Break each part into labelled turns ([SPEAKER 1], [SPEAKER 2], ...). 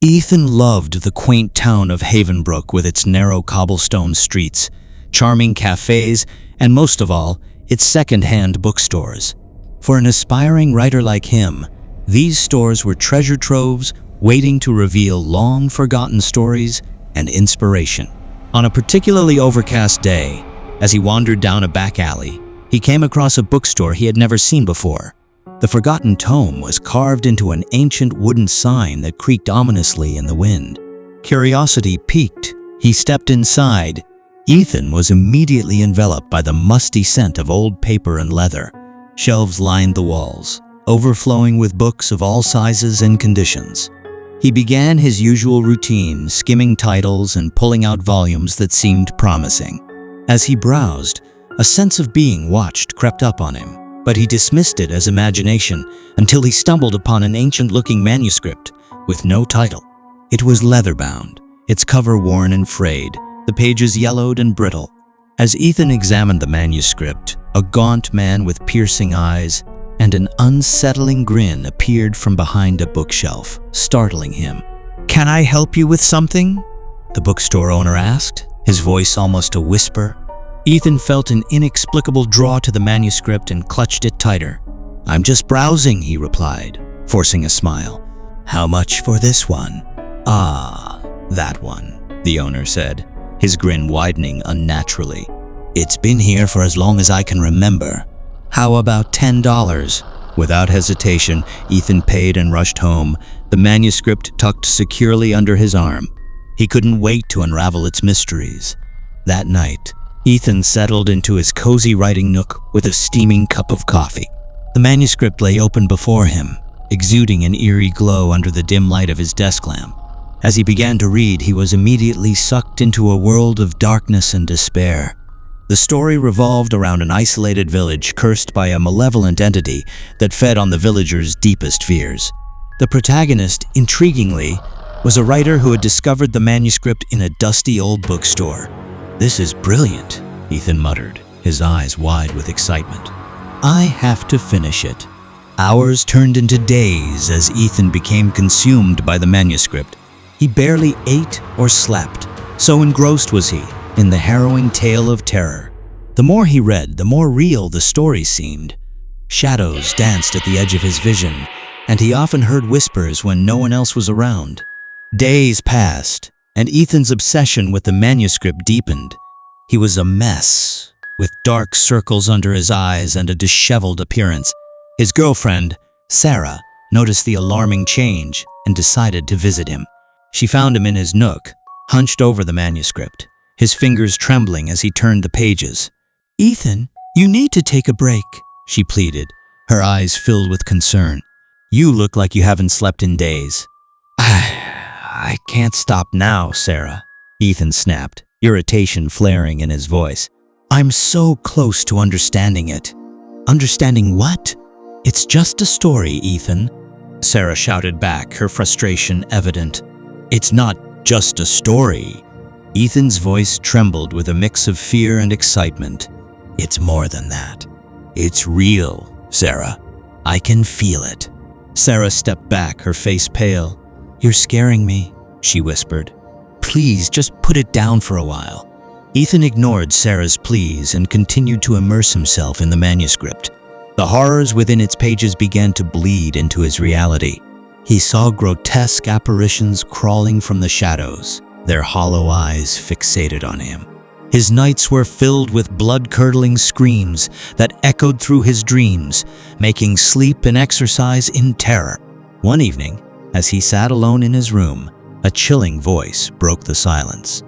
[SPEAKER 1] Ethan loved the quaint town of Havenbrook with its narrow cobblestone streets, charming cafes, and most of all, its second-hand bookstores. For an aspiring writer like him, these stores were treasure troves waiting to reveal long-forgotten stories and inspiration. On a particularly overcast day, as he wandered down a back alley, he came across a bookstore he had never seen before. The forgotten tome was carved into an ancient wooden sign that creaked ominously in the wind. Curiosity piqued. He stepped inside. Ethan was immediately enveloped by the musty scent of old paper and leather. Shelves lined the walls, overflowing with books of all sizes and conditions. He began his usual routine, skimming titles and pulling out volumes that seemed promising. As he browsed, a sense of being watched crept up on him, but he dismissed it as imagination until he stumbled upon an ancient-looking manuscript with no title. It was leather-bound, its cover worn and frayed, the pages yellowed and brittle. As Ethan examined the manuscript, a gaunt man with piercing eyes and an unsettling grin appeared from behind a bookshelf, startling him. "Can I help you with something?" the bookstore owner asked, his voice almost a whisper. Ethan felt an inexplicable draw to the manuscript and clutched it tighter. "I'm just browsing," he replied, forcing a smile. "How much for this one?" "Ah, that one," the owner said, his grin widening unnaturally. "It's been here for as long as I can remember. How about $10? Without hesitation, Ethan paid and rushed home, the manuscript tucked securely under his arm. He couldn't wait to unravel its mysteries. That night, Ethan settled into his cozy writing nook with a steaming cup of coffee. The manuscript lay open before him, exuding an eerie glow under the dim light of his desk lamp. As he began to read, he was immediately sucked into a world of darkness and despair. The story revolved around an isolated village cursed by a malevolent entity that fed on the villagers' deepest fears. The protagonist, intriguingly, was a writer who had discovered the manuscript in a dusty old bookstore. "This is brilliant," Ethan muttered, his eyes wide with excitement. "I have to finish it." Hours turned into days as Ethan became consumed by the manuscript. He barely ate or slept, so engrossed was he in the harrowing tale of terror. The more he read, the more real the story seemed. Shadows danced at the edge of his vision, and he often heard whispers when no one else was around. Days passed, and Ethan's obsession with the manuscript deepened. He was a mess, with dark circles under his eyes and a disheveled appearance. His girlfriend, Sarah, noticed the alarming change and decided to visit him. She found him in his nook, hunched over the manuscript, his fingers trembling as he turned the pages. "Ethan, you need to take a break," she pleaded, her eyes filled with concern. "You look like you haven't slept in days." "I can't stop now, Sarah," Ethan snapped, irritation flaring in his voice. "I'm so close to understanding it." "Understanding what?" "It's just a story, Ethan," Sarah shouted back, her frustration evident. "It's not just a story." Ethan's voice trembled with a mix of fear and excitement. "It's more than that. It's real, Sarah. I can feel it." Sarah stepped back, her face pale. "You're scaring me," she whispered. "Please, just put it down for a while." Ethan ignored Sarah's pleas and continued to immerse himself in the manuscript. The horrors within its pages began to bleed into his reality. He saw grotesque apparitions crawling from the shadows, their hollow eyes fixated on him. His nights were filled with blood-curdling screams that echoed through his dreams, making sleep and exercise in terror. One evening, as he sat alone in his room, a chilling voice broke the silence.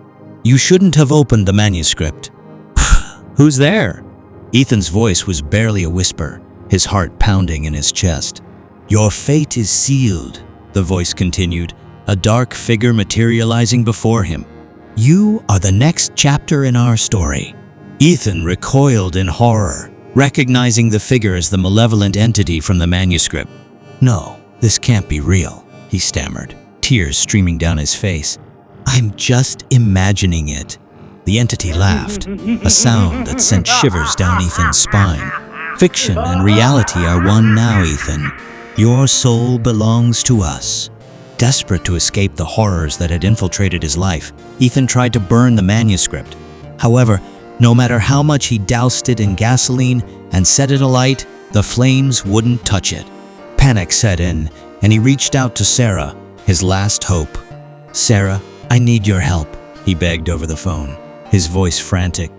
[SPEAKER 1] "You shouldn't have opened the manuscript." "Who's there?" Ethan's voice was barely a whisper, his heart pounding in his chest. "Your fate is sealed," the voice continued, a dark figure materializing before him. "You are the next chapter in our story." Ethan recoiled in horror, recognizing the figure as the malevolent entity from the manuscript. "No, this can't be real," he stammered, tears streaming down his face. "I'm just imagining it." The entity laughed, a sound that sent shivers down Ethan's spine. "Fiction and reality are one now, Ethan. Your soul belongs to us." Desperate to escape the horrors that had infiltrated his life, Ethan tried to burn the manuscript. However, no matter how much he doused it in gasoline and set it alight, the flames wouldn't touch it. Panic set in, and he reached out to Sarah, his last hope. "Sarah, I need your help," he begged over the phone, his voice frantic.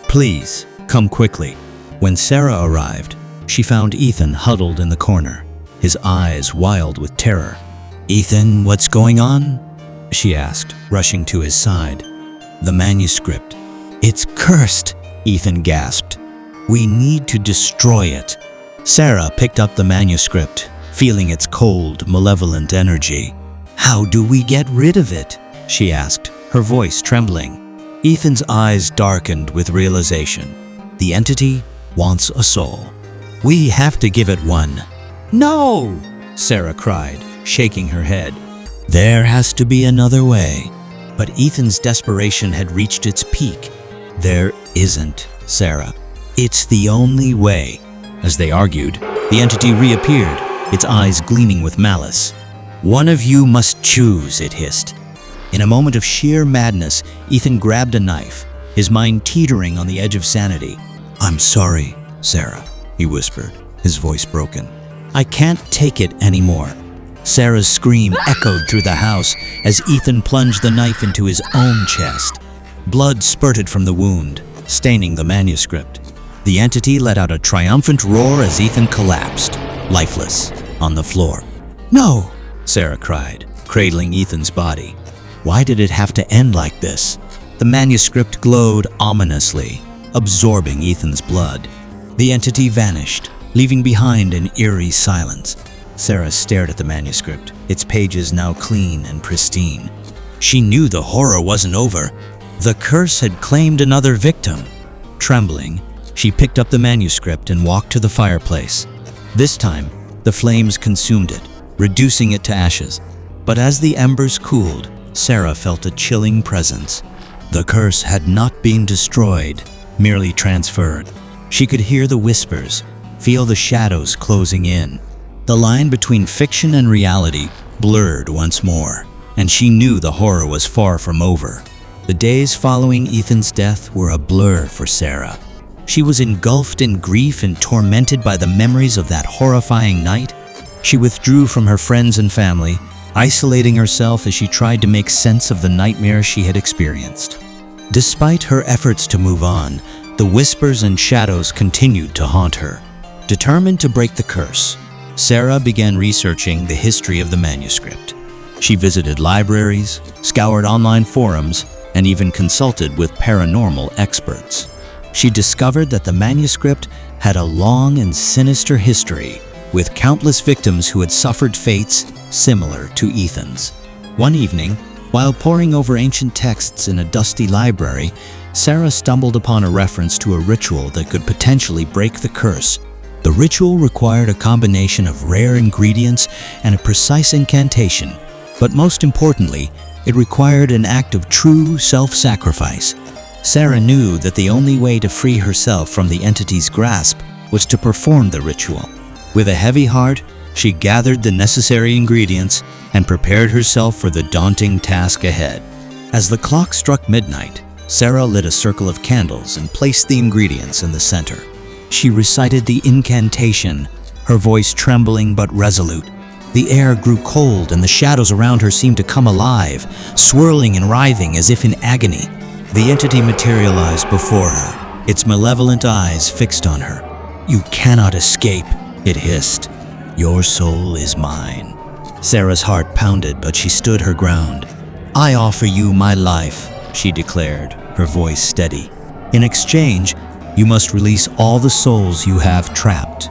[SPEAKER 1] "Please, come quickly." When Sarah arrived, she found Ethan huddled in the corner, his eyes wild with terror. "Ethan, what's going on?" she asked, rushing to his side. "The manuscript. It's cursed," Ethan gasped. "We need to destroy it." Sarah picked up the manuscript, feeling its cold, malevolent energy. "How do we get rid of it?" she asked, her voice trembling. Ethan's eyes darkened with realization. The entity wants a soul. "We have to give it one." "No!" Sarah cried, shaking her head. "There has to be another way." But Ethan's desperation had reached its peak. "There isn't, Sarah. It's the only way." As they argued, the entity reappeared, its eyes gleaming with malice. "One of you must choose," it hissed. In a moment of sheer madness, Ethan grabbed a knife, his mind teetering on the edge of sanity. "I'm sorry, Sarah," he whispered, his voice broken. "I can't take it anymore." Sarah's scream echoed through the house as Ethan plunged the knife into his own chest. Blood spurted from the wound, staining the manuscript. The entity let out a triumphant roar as Ethan collapsed, lifeless, on the floor. "No!" Sarah cried, cradling Ethan's body. Why did it have to end like this? The manuscript glowed ominously, absorbing Ethan's blood. The entity vanished, leaving behind an eerie silence. Sarah stared at the manuscript, its pages now clean and pristine. She knew the horror wasn't over. The curse had claimed another victim. Trembling, she picked up the manuscript and walked to the fireplace. This time, the flames consumed it, reducing it to ashes. But as the embers cooled, Sarah felt a chilling presence. The curse had not been destroyed, merely transferred. She could hear the whispers, feel the shadows closing in. The line between fiction and reality blurred once more, and she knew the horror was far from over. The days following Ethan's death were a blur for Sarah. She was engulfed in grief and tormented by the memories of that horrifying night. She withdrew from her friends and family, isolating herself as she tried to make sense of the nightmare she had experienced. Despite her efforts to move on, the whispers and shadows continued to haunt her. Determined to break the curse, Sarah began researching the history of the manuscript. She visited libraries, scoured online forums, and even consulted with paranormal experts. She discovered that the manuscript had a long and sinister history, with countless victims who had suffered fates similar to Ethan's. One evening, while poring over ancient texts in a dusty library, Sarah stumbled upon a reference to a ritual that could potentially break the curse. The ritual required a combination of rare ingredients and a precise incantation, but most importantly, it required an act of true self-sacrifice. Sarah knew that the only way to free herself from the entity's grasp was to perform the ritual. With a heavy heart, she gathered the necessary ingredients and prepared herself for the daunting task ahead. As the clock struck midnight, Sarah lit a circle of candles and placed the ingredients in the center. She recited the incantation, her voice trembling but resolute. The air grew cold and the shadows around her seemed to come alive, swirling and writhing as if in agony. The entity materialized before her, its malevolent eyes fixed on her. "You cannot escape," it hissed. "Your soul is mine." Sarah's heart pounded, but she stood her ground. "I offer you my life," she declared, her voice steady. "In exchange, you must release all the souls you have trapped."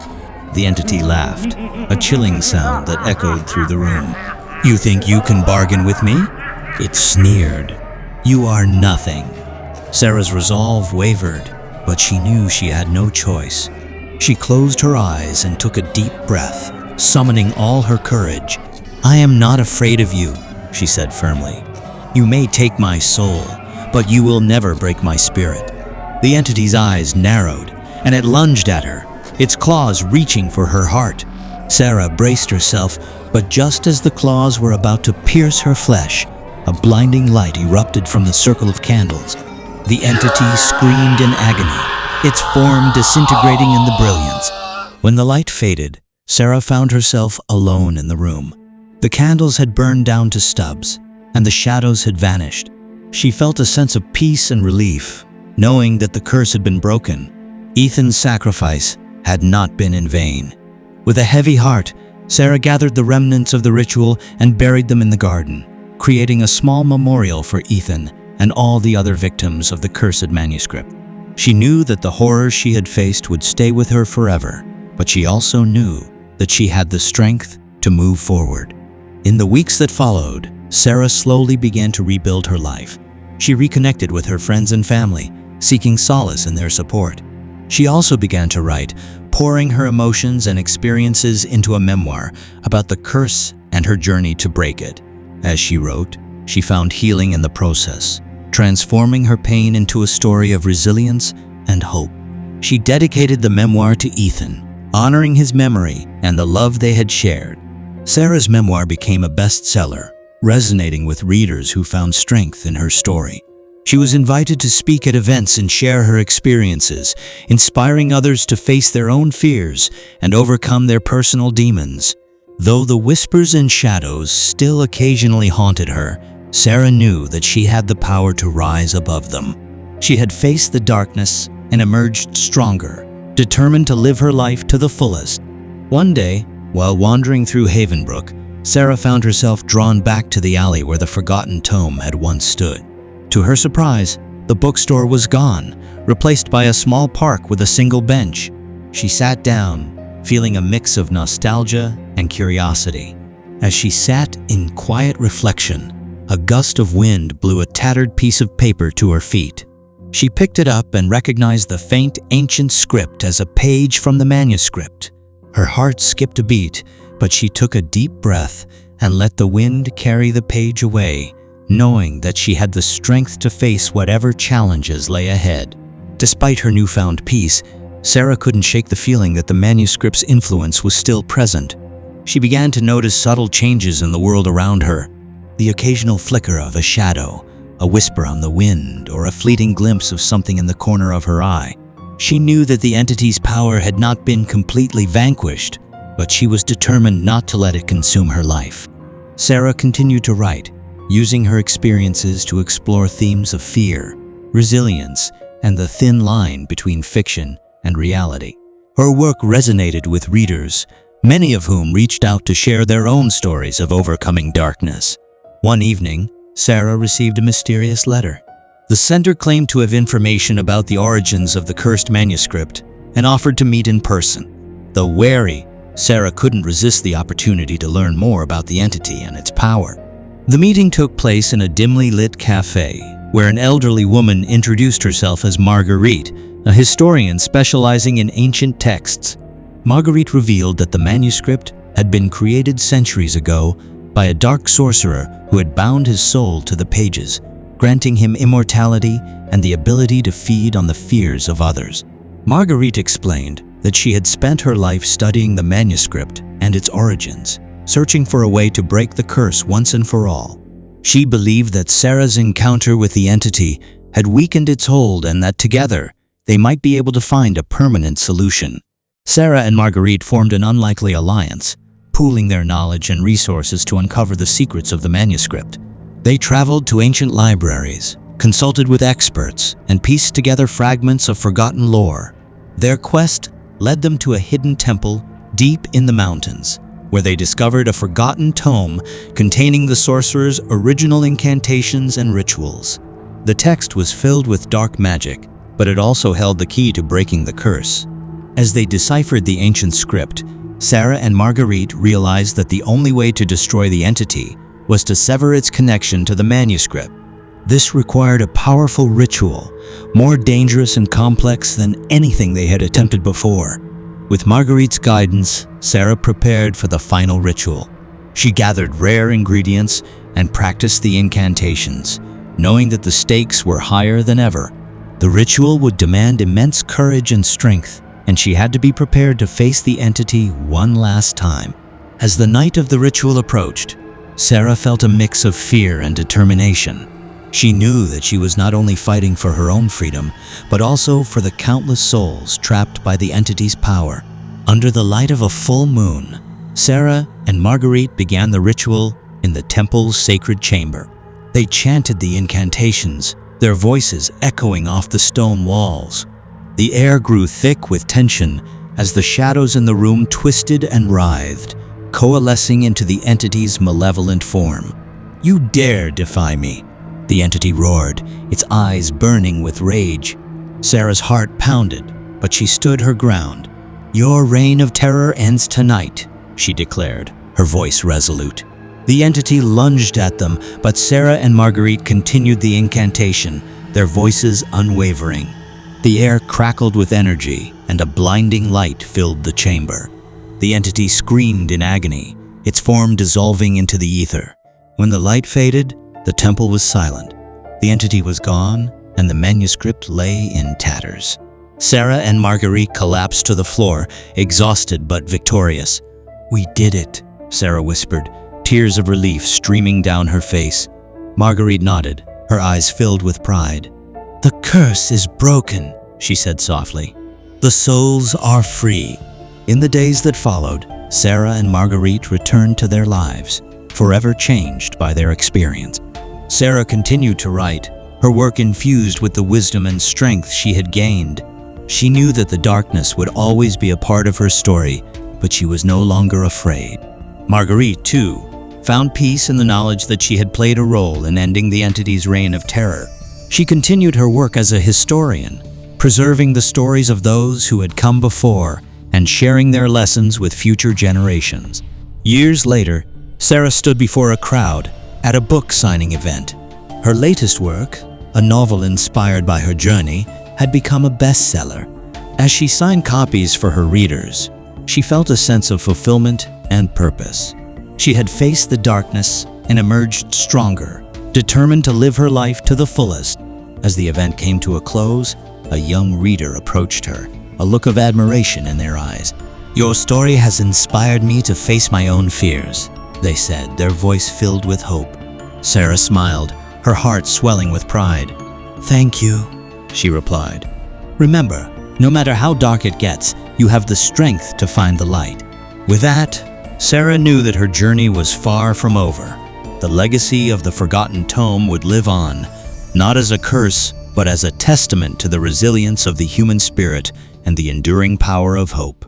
[SPEAKER 1] The entity laughed, a chilling sound that echoed through the room. "You think you can bargain with me?" It sneered. "You are nothing." Sarah's resolve wavered, but she knew she had no choice. She closed her eyes and took a deep breath, summoning all her courage. "I am not afraid of you," she said firmly. "You may take my soul, but you will never break my spirit." The entity's eyes narrowed, and it lunged at her, its claws reaching for her heart. Sarah braced herself, But just as the claws were about to pierce her flesh, a blinding light erupted from the circle of candles. The entity screamed in agony, its form disintegrating in the brilliance. When the light faded, Sarah found herself alone in the room. The candles had burned down to stubs, and the shadows had vanished. She felt a sense of peace and relief, knowing that the curse had been broken. Ethan's sacrifice had not been in vain. With a heavy heart, Sarah gathered the remnants of the ritual and buried them in the garden, creating a small memorial for Ethan and all the other victims of the cursed manuscript. She knew that the horrors she had faced would stay with her forever, but she also knew that she had the strength to move forward. In the weeks that followed, Sarah slowly began to rebuild her life. She reconnected with her friends and family, seeking solace in their support. She also began to write, pouring her emotions and experiences into a memoir about the curse and her journey to break it. As she wrote, she found healing in the process, transforming her pain into a story of resilience and hope. She dedicated the memoir to Ethan, honoring his memory and the love they had shared. Sarah's memoir became a bestseller, resonating with readers who found strength in her story. She was invited to speak at events and share her experiences, inspiring others to face their own fears and overcome their personal demons. Though the whispers and shadows still occasionally haunted her, Sarah knew that she had the power to rise above them. She had faced the darkness and emerged stronger, determined to live her life to the fullest. One day, while wandering through Havenbrook, Sarah found herself drawn back to the alley where the forgotten tome had once stood. To her surprise, the bookstore was gone, replaced by a small park with a single bench. She sat down, feeling a mix of nostalgia and curiosity. As she sat in quiet reflection, a gust of wind blew a tattered piece of paper to her feet. She picked it up and recognized the faint ancient script as a page from the manuscript. Her heart skipped a beat, but she took a deep breath and let the wind carry the page away, knowing that she had the strength to face whatever challenges lay ahead. Despite her newfound peace, Sarah couldn't shake the feeling that the manuscript's influence was still present. She began to notice subtle changes in the world around her, the occasional flicker of a shadow, a whisper on the wind, or a fleeting glimpse of something in the corner of her eye. She knew that the entity's power had not been completely vanquished, but she was determined not to let it consume her life. Sarah continued to write, using her experiences to explore themes of fear, resilience, and the thin line between fiction and reality. Her work resonated with readers, many of whom reached out to share their own stories of overcoming darkness. One evening, Sarah received a mysterious letter. The sender claimed to have information about the origins of the cursed manuscript and offered to meet in person. Though wary, Sarah couldn't resist the opportunity to learn more about the entity and its power. The meeting took place in a dimly lit cafe, where an elderly woman introduced herself as Marguerite, a historian specializing in ancient texts. Marguerite revealed that the manuscript had been created centuries ago by a dark sorcerer who had bound his soul to the pages, granting him immortality and the ability to feed on the fears of others. Marguerite explained that she had spent her life studying the manuscript and its origins, searching for a way to break the curse once and for all. She believed that Sarah's encounter with the entity had weakened its hold and that together, they might be able to find a permanent solution. Sarah and Marguerite formed an unlikely alliance, pooling their knowledge and resources to uncover the secrets of the manuscript. They traveled to ancient libraries, consulted with experts, and pieced together fragments of forgotten lore. Their quest led them to a hidden temple deep in the mountains, where they discovered a forgotten tome containing the sorcerer's original incantations and rituals. The text was filled with dark magic, but it also held the key to breaking the curse. As they deciphered the ancient script, Sarah and Marguerite realized that the only way to destroy the entity was to sever its connection to the manuscript. This required a powerful ritual, more dangerous and complex than anything they had attempted before. With Marguerite's guidance, Sarah prepared for the final ritual. She gathered rare ingredients and practiced the incantations, knowing that the stakes were higher than ever. The ritual would demand immense courage and strength, and she had to be prepared to face the entity one last time. As the night of the ritual approached, Sarah felt a mix of fear and determination. She knew that she was not only fighting for her own freedom, but also for the countless souls trapped by the entity's power. Under the light of a full moon, Sarah and Marguerite began the ritual in the temple's sacred chamber. They chanted the incantations, their voices echoing off the stone walls. The air grew thick with tension as the shadows in the room twisted and writhed, coalescing into the entity's malevolent form. "You dare defy me," the entity roared, its eyes burning with rage. Sarah's heart pounded, but she stood her ground. "Your reign of terror ends tonight," she declared, her voice resolute. The entity lunged at them, but Sarah and Marguerite continued the incantation, their voices unwavering. The air crackled with energy, and a blinding light filled the chamber. The entity screamed in agony, its form dissolving into the ether. When the light faded, the temple was silent. The entity was gone, and the manuscript lay in tatters. Sarah and Marguerite collapsed to the floor, exhausted but victorious. "We did it," Sarah whispered, tears of relief streaming down her face. Marguerite nodded, her eyes filled with pride. "The curse is broken," she said softly. "The souls are free." In the days that followed, Sarah and Marguerite returned to their lives, forever changed by their experience. Sarah continued to write, her work infused with the wisdom and strength she had gained. She knew that the darkness would always be a part of her story, but she was no longer afraid. Marguerite, too, found peace in the knowledge that she had played a role in ending the entity's reign of terror. She continued her work as a historian, preserving the stories of those who had come before and sharing their lessons with future generations. Years later, Sarah stood before a crowd at a book signing event. Her latest work, a novel inspired by her journey, had become a bestseller. As she signed copies for her readers, she felt a sense of fulfillment and purpose. She had faced the darkness and emerged stronger, determined to live her life to the fullest. As the event came to a close, a young reader approached her, a look of admiration in their eyes. "Your story has inspired me to face my own fears," they said, their voice filled with hope. Sarah smiled, her heart swelling with pride. "Thank you," she replied. "Remember, no matter how dark it gets, you have the strength to find the light." With that, Sarah knew that her journey was far from over. The legacy of the forgotten tome would live on, not as a curse, but as a testament to the resilience of the human spirit and the enduring power of hope.